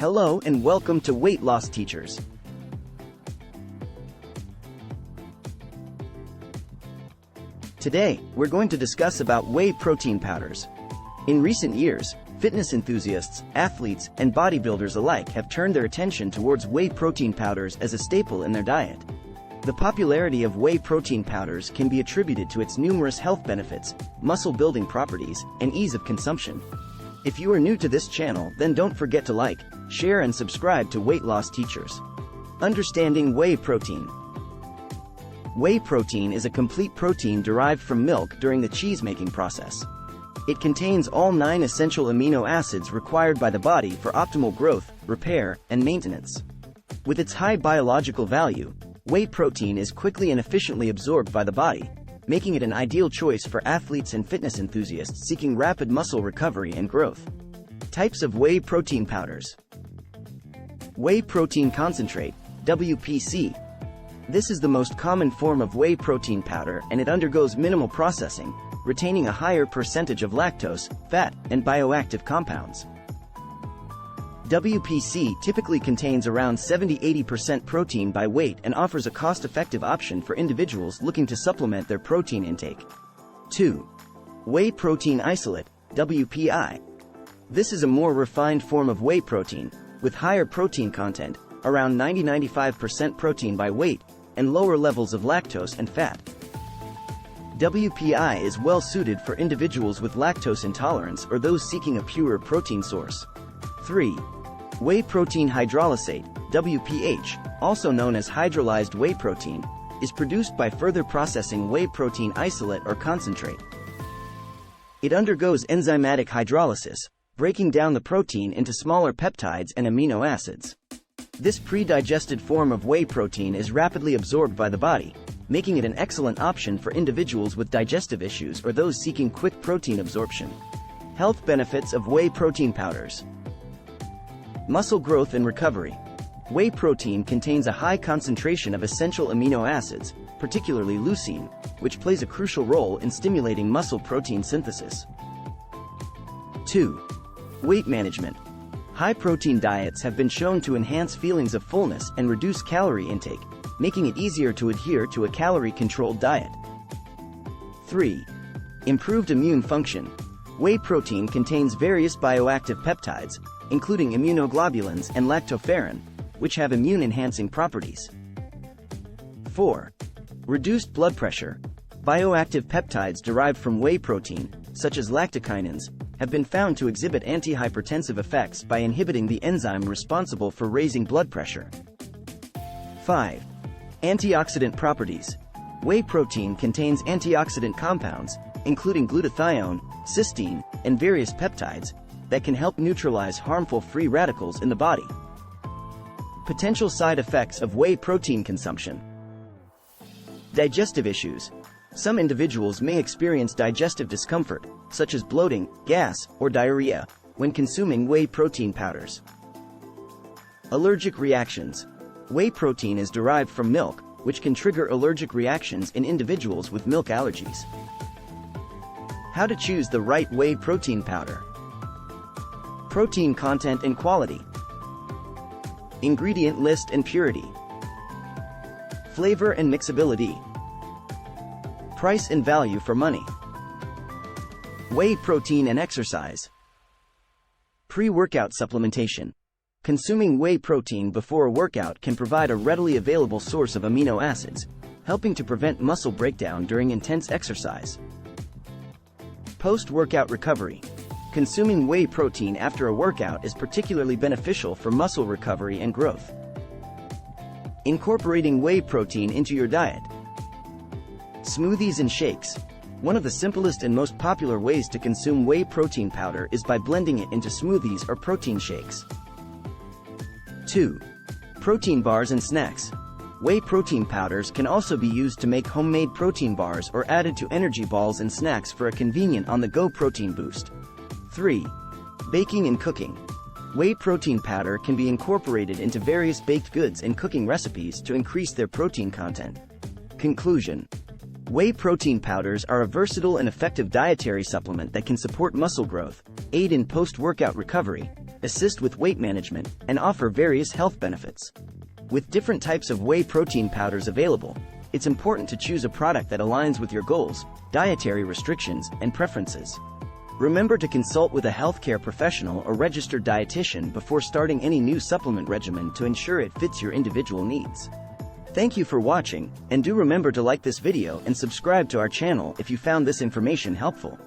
Hello and welcome to Weight Loss Teachers. Today, we're going to discuss about whey protein powders. In recent years, fitness enthusiasts, athletes, and bodybuilders alike have turned their attention towards whey protein powders as a staple in their diet. The popularity of whey protein powders can be attributed to its numerous health benefits, muscle-building properties, and ease of consumption. If you are new to this channel, then don't forget to like, share and subscribe to Weight Loss Teachers. Understanding whey protein. Whey protein is a complete protein derived from milk during the cheese-making process. It contains all 9 essential amino acids required by the body for optimal growth, repair, and maintenance. With its high biological value, whey protein is quickly and efficiently absorbed by the body, making it an ideal choice for athletes and fitness enthusiasts seeking rapid muscle recovery and growth. Types of whey protein powders. Whey protein concentrate, WPC. This is the most common form of whey protein powder and it undergoes minimal processing, retaining a higher percentage of lactose, fat, and bioactive compounds. WPC typically contains around 70–80% protein by weight and offers a cost-effective option for individuals looking to supplement their protein intake. 2. Whey protein isolate, WPI. This is a more refined form of whey protein, with higher protein content, around 90–95% protein by weight, and lower levels of lactose and fat. WPI is well suited for individuals with lactose intolerance or those seeking a pure protein source. 3. Whey protein hydrolysate, WPH, also known as hydrolyzed whey protein, is produced by further processing whey protein isolate or concentrate. It undergoes enzymatic hydrolysis, breaking down the protein into smaller peptides and amino acids. This predigested form of whey protein is rapidly absorbed by the body, making it an excellent option for individuals with digestive issues or those seeking quick protein absorption. Health benefits of whey protein powders. Muscle growth and recovery. Whey protein contains a high concentration of essential amino acids, particularly leucine, which plays a crucial role in stimulating muscle protein synthesis. 2. Weight management. High-protein diets have been shown to enhance feelings of fullness and reduce calorie intake, making it easier to adhere to a calorie-controlled diet. 3. Improved immune function. Whey protein contains various bioactive peptides, including immunoglobulins and lactoferrin, which have immune-enhancing properties. 4. Reduced blood pressure. Bioactive peptides derived from whey protein, such as lactokinins, have been found to exhibit antihypertensive effects by inhibiting the enzyme responsible for raising blood pressure. 5. Antioxidant properties. Whey protein contains antioxidant compounds, including glutathione, cysteine, and various peptides, that can help neutralize harmful free radicals in the body. Potential side effects of whey protein consumption. Digestive issues. Some individuals may experience digestive discomfort, such as bloating, gas, or diarrhea, when consuming whey protein powders. Allergic reactions. Whey protein is derived from milk, which can trigger allergic reactions in individuals with milk allergies. How to choose the right whey protein powder. Protein content and quality. Ingredient list and purity. Flavor and mixability. Price and value for money. Whey protein and exercise. Pre-workout supplementation. Consuming whey protein before a workout can provide a readily available source of amino acids, helping to prevent muscle breakdown during intense exercise. Post-workout recovery. Consuming whey protein after a workout is particularly beneficial for muscle recovery and growth. Incorporating whey protein into your diet. Smoothies and shakes. One of the simplest and most popular ways to consume whey protein powder is by blending it into smoothies or protein shakes. 2. Protein bars and snacks. Whey protein powders can also be used to make homemade protein bars or added to energy balls and snacks for a convenient on-the-go protein boost. 3. Baking and cooking. Whey protein powder can be incorporated into various baked goods and cooking recipes to increase their protein content. Conclusion. Whey protein powders are a versatile and effective dietary supplement that can support muscle growth, aid in post-workout recovery, assist with weight management, and offer various health benefits. With different types of whey protein powders available, it's important to choose a product that aligns with your goals, dietary restrictions, and preferences. Remember to consult with a healthcare professional or registered dietitian before starting any new supplement regimen to ensure it fits your individual needs. Thank you for watching, and do remember to like this video and subscribe to our channel if you found this information helpful.